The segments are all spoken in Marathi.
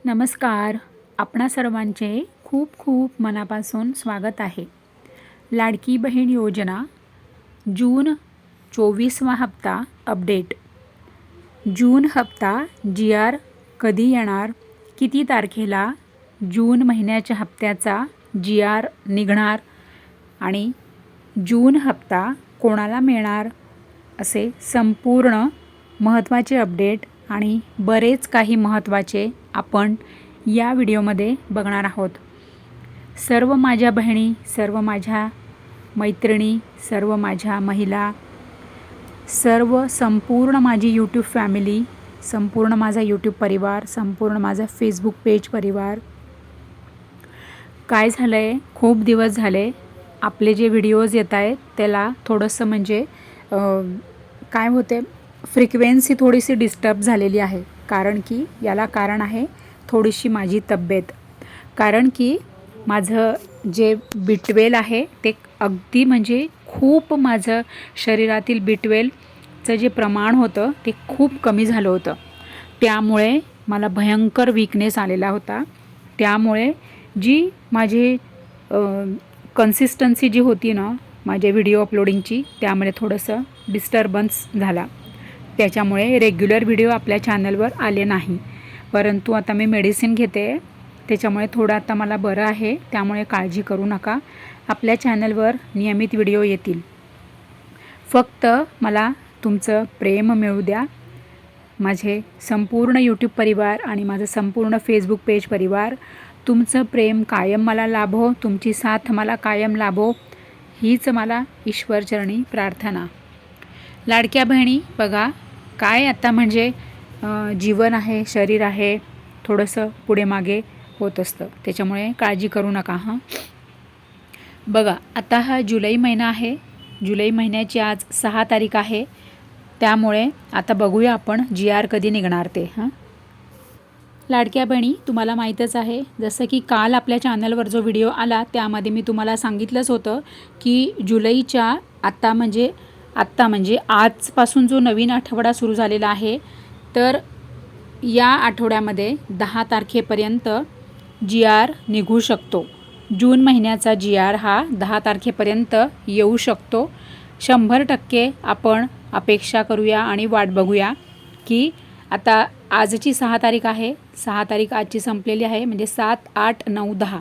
नमस्कार. आपणा सर्वांचे खूप खूप मनापासून स्वागत आहे. लाडकी बहीण योजना जून 24वा हप्ता अपडेट. जून हप्ता GR कधी येणार, किती तारखेला जून महिन्याच्या हप्त्याचा GR निघणार आणि जून हप्ता कोणाला मिळणार, असे संपूर्ण महत्त्वाचे अपडेट आणि बरेच काही महत्त्वाचे आपण या व्हिडिओमध्ये बघणार आहोत. सर्व माझ्या बहिणी, सर्व माझ्या मैत्रिणी, सर्व माझ्या महिला, सर्व संपूर्ण माझी यूट्यूब फॅमिली, संपूर्ण माझा यूट्यूब परिवार, संपूर्ण माझा फेसबुक पेज परिवार. काय झालं आहे, खूप दिवस झाले आपले जे व्हिडिओज येत आहेत त्याला थोडंसं म्हणजे काय होते, फ्रिक्वेन्सी थोडीशी डिस्टर्ब झालेली आहे. कारण की याला कारण आहे थोडीशी माझी तब्येत. कारण की माझं जे B12 आहे ते अगदी म्हणजे खूप माझं शरीरातील B12चं जे प्रमाण होतं ते खूप कमी झालं होतं. त्यामुळे मला भयंकर वीकनेस आलेला होता. त्यामुळे जी माझी कन्सिस्टन्सी जी होती ना माझ्या व्हिडिओ अपलोडिंगची, त्यामध्ये थोडंसं डिस्टर्बन्स झाला. त्याच्यामुळे रेग्युलर व्हिडिओ आपल्या चॅनलवर आले नाही. परंतु आता मी मेडिसिन घेते, त्याच्यामुळे थोडं आता मला बरं आहे. त्यामुळे काळजी करू नका, आपल्या चॅनलवर नियमित व्हिडिओ येतील. फक्त मला तुमचं प्रेम मिळू द्या. माझे संपूर्ण यूट्यूब परिवार आणि माझं संपूर्ण फेसबुक पेज परिवार, तुमचं प्रेम कायम मला लाभो, तुमची साथ मला कायम लाभो, हीच मला ईश्वरचरणी प्रार्थना. लाडक्या बहिणी बघा, काय आता म्हणजे जीवन आहे, शरीर आहे, थोडंसं पुढे मागे होत असतं. त्याच्यामुळे काळजी करू नका हां. बघा, आता हा जुलै महिना आहे. जुलै महिन्याची आज 6 तारीख आहे. त्यामुळे आता बघूया आपण GR कधी निघणार ते हां. लाडक्या बहिणी, तुम्हाला माहीतच आहे, जसं की काल आपल्या चॅनलवर जो व्हिडिओ आला त्यामध्ये मी तुम्हाला सांगितलंच होतं की जुलैच्या आत्ता म्हणजे आजपासून जो नवीन आठवडा सुरू झालेला आहे, तर या आठवड्यामध्ये 10 तारखेपर्यंत GR निघू शकतो. जून महिन्याचा GR हा 10 तारखेपर्यंत येऊ शकतो. 100% आपण अपेक्षा करूया आणि वाट बघूया की आता आजची 6 तारीख आहे, 6 तारीख आजची संपलेली आहे, म्हणजे 7, 8, 9, 10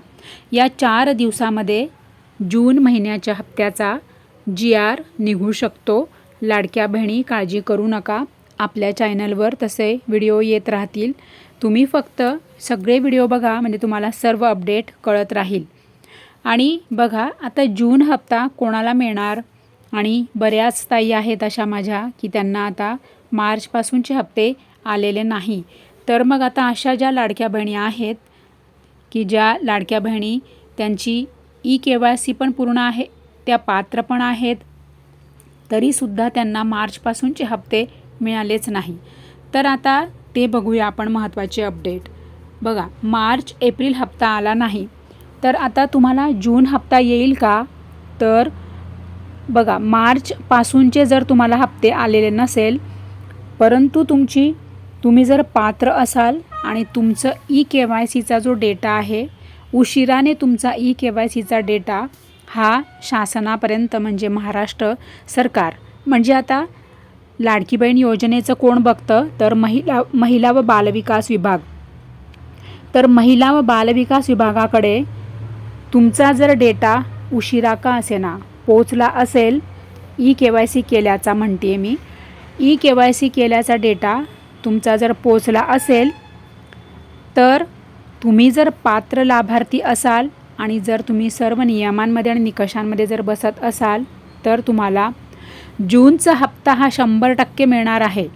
या 4 दिवसामध्ये जून महिन्याच्या हप्त्याचा GR निघू शकतो. लाडक्या बहिणी काळजी करू नका, आपल्या चॅनलवर तसे व्हिडिओ येत राहतील. तुम्ही फक्त सगळे व्हिडिओ बघा, म्हणजे तुम्हाला सर्व अपडेट कळत राहील. आणि बघा, आता जून हप्ता कोणाला मिळणार, आणि बऱ्याच ताई आहेत अशा माझ्या की त्यांना आता मार्चपासूनचे हप्ते आलेले नाही. तर मग आता अशा ज्या लाडक्या बहिणी आहेत की ज्या लाडक्या बहिणी त्यांची EKYC पण पूर्ण आहे, त्या पात्र पण आहेत, तरीसुद्धा त्यांना मार्चपासूनचे हप्ते मिळालेच नाही. तर आता ते बघूया आपण महत्त्वाचे अपडेट. बघा, मार्च एप्रिल हप्ता आला नाही, तर आता तुम्हाला जून हप्ता येईल का? तर बघा, मार्चपासूनचे जर तुम्हाला हप्ते आलेले नसेल, परंतु तुम्ही जर पात्र असाल आणि तुमचं EKYCचा जो डेटा आहे, उशिराने तुमचा EKYCचा डेटा हा शासनापर्यंत, म्हणजे महाराष्ट्र सरकार, म्हणजे आता लाडकी बहीण योजनेचं कोण बघतं, तर महिला व बालविकास विभाग. तर महिला व बालविकास विभागाकडे तुमचा जर डेटा उशिरा का असेना पोचला असेल, EKYC केल्याचा म्हणते मी, EKYC केल्याचा डेटा तुमचा जर पोचला असेल, तर तुम्ही जर पात्र लाभार्थी असाल आणि जर तुम्ही सर्व नियमांमध्ये आणि निकषांमध्ये जर बसत असाल, तर तुम्हाला जूनचा हप्ता हा 100% मिळणार आहे.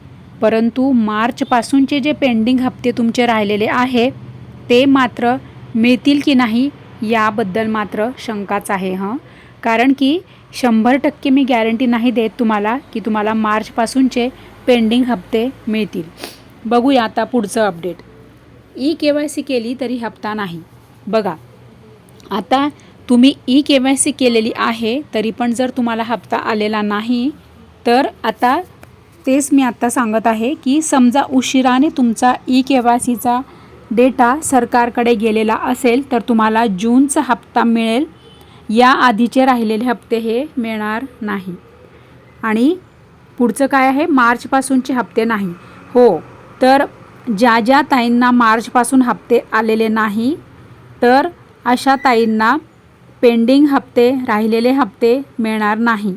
परंतु मार्चपासूनचे जे पेंडिंग हप्ते तुमचे राहिलेले आहे ते मात्र मिळतील की नाही याबद्दल मात्र शंकाच आहे हां. कारण की 100% मी गॅरंटी नाही देत तुम्हाला की तुम्हाला मार्चपासूनचे पेंडिंग हप्ते मिळतील. बघूया आता पुढचं अपडेट. EKYC केली तरी हप्ता नाही. बघा, आता तुम्ही EKYC केलेली आहे तरी पण जर तुम्हाला हप्ता आलेला नाही, तर आता तेच मी आत्ता सांगत आहे की समजा उशिराने तुमचा EKYCचा डेटा सरकारकडे गेलेला असेल तर तुम्हाला जूनचा हप्ता मिळेल. या आधीचे राहिलेले हप्ते हे मिळणार नाही. आणि पुढचं काय आहे, मार्चपासूनचे हप्ते नाही. हो, तर ज्या ज्या ताईंना मार्चपासून हप्ते आलेले नाही तर अशा ताईंना पेंडिंग हप्ते, राहिलेले हप्ते मिळणार नाही.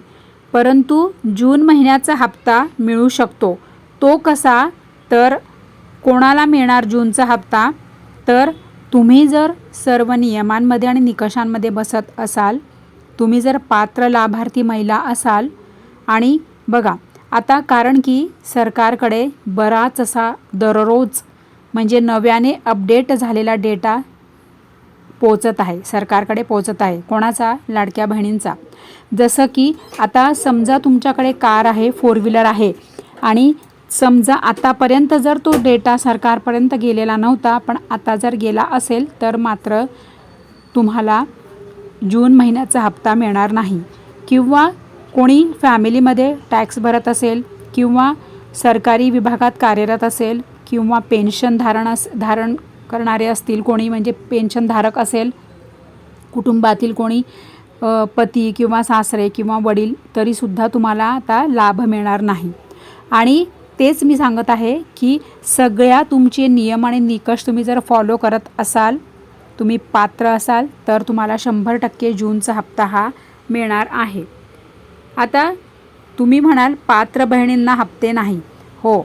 परंतु जून महिन्याचा हप्ता मिळू शकतो. तो कसा, तर कोणाला मिळणार जूनचा हप्ता, तर तुम्ही जर सर्व नियमांमध्ये आणि निकषांमध्ये बसत असाल, तुम्ही जर पात्र लाभार्थी महिला असाल. आणि बघा आता, कारण की सरकारकडे बराच असा दररोज म्हणजे नव्याने अपडेट झालेला डेटा पोचत आहे, सरकारकडे पोचत आहे. कोणाचा, लाडक्या बहिणींचा. जसं की आता समजा तुमच्याकडे कार आहे, 4 व्हीलर आहे आणि समजा आतापर्यंत जर तो डेटा सरकारपर्यंत गेलेला नव्हता, पण आता जर गेला असेल तर मात्र तुम्हाला जून महिन्याचा हप्ता मिळणार नाही. किंवा कोणी फॅमिलीमध्ये टॅक्स भरत असेल किंवा सरकारी विभागात कार्यरत असेल किंवा पेन्शन धारण करणारे असतील कोणी, म्हणजे पेन्शनधारक असेल कुटुंबातील कोणी, पती किंवा सासरे किंवा वडील, तरीसुद्धा तुम्हाला आता लाभ मिळणार नाही. आणि तेच मी सांगत आहे की सगळ्या तुमचे नियम आणि निकष तुम्ही जर फॉलो करत असाल, तुम्ही पात्र असाल, तर तुम्हाला 100% जूनचा हप्ता हा मिळणार आहे. आता तुम्ही म्हणाल पात्र बहिणींना हप्ते नाही. हो,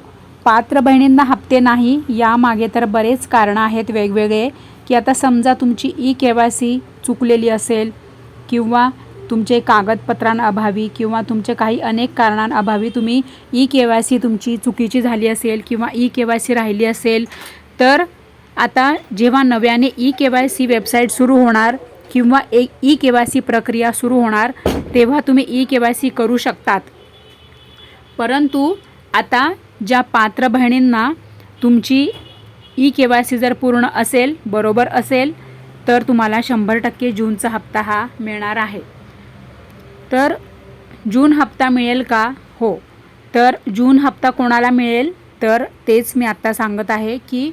पात्र बहिणींना हप्ते नाही, यामागे तर बरेच कारणं आहेत वेगवेगळे. की आता समजा तुमची KYC चुकलेली असेल किंवा तुमचे कागदपत्रांअभावी किंवा तुमचे काही अनेक कारणांअभावी तुम्ही KYC तुमची चुकीची झाली असेल किंवा KYC राहिली असेल, तर आता जेव्हा नव्याने KYC वेबसाईट सुरू होणार किंवा KYC प्रक्रिया सुरू होणार, तेव्हा तुम्ही KYC करू शकतात. परंतु आता ज्या पात्र बहिणींना तुमची KYC जर पूर्ण असेल, बरोबर असेल, तर तुम्हाला 100% जूनचा हप्ता हा मिळणार आहे. तर जून हप्ता मिळेल का? हो, तर जून हप्ता कोणाला मिळेल, तर तेच मी आत्ता सांगत आहे की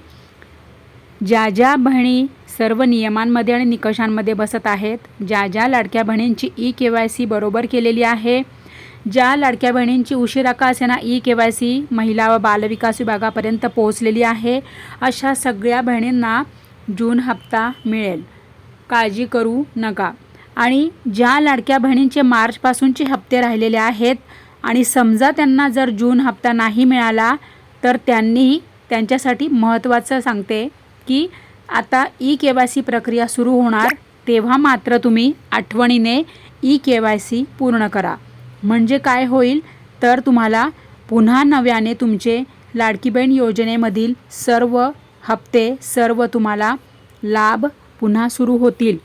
ज्या ज्या बहिणी सर्व नियमांमध्ये आणि निकषांमध्ये बसत आहेत, ज्या ज्या लाडक्या बहिणींची KYC बरोबर केलेली आहे, ज्या लाडक्या बहिणींची उशिरा का असेना KYC महिला व बालविकास विभागापर्यंत पोहोचलेली आहे, अशा सगळ्या बहिणींना जून हप्ता मिळेल. काळजी करू नका. आणि ज्या लाडक्या बहिणींचे मार्चपासूनचे हप्ते राहिलेले आहेत आणि समजा त्यांना जर जून हप्ता नाही मिळाला, तर त्यांच्यासाठी महत्त्वाचं सांगते की आता KYC प्रक्रिया सुरू होणार, तेव्हा मात्र तुम्ही आठवणीने KYC पूर्ण करा. म्हणजे काय होईल, तर तुम्हाला पुन्हा नव्याने तुमचे लाडकी बहीण योजनेमधील सर्व हप्ते, सर्व तुम्हाला लाभ पुन्हा सुरू होतील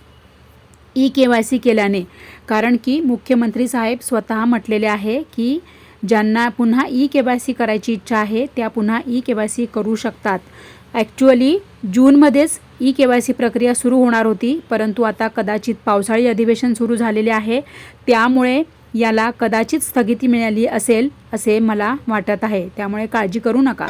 KYC केल्याने. कारण की मुख्यमंत्री साहेब स्वतः म्हटलेले आहे की ज्यांना पुन्हा KYC करायची इच्छा आहे त्या पुन्हा KYC करू शकतात. ॲक्च्युअली जूनमध्येच KYC प्रक्रिया सुरू होणार होती, परंतु आता कदाचित पावसाळी अधिवेशन सुरू झालेले आहे, त्यामुळे याला कदाचित स्थगिती मिळाली असेल असे मला वाटत आहे. त्यामुळे काळजी करू नका.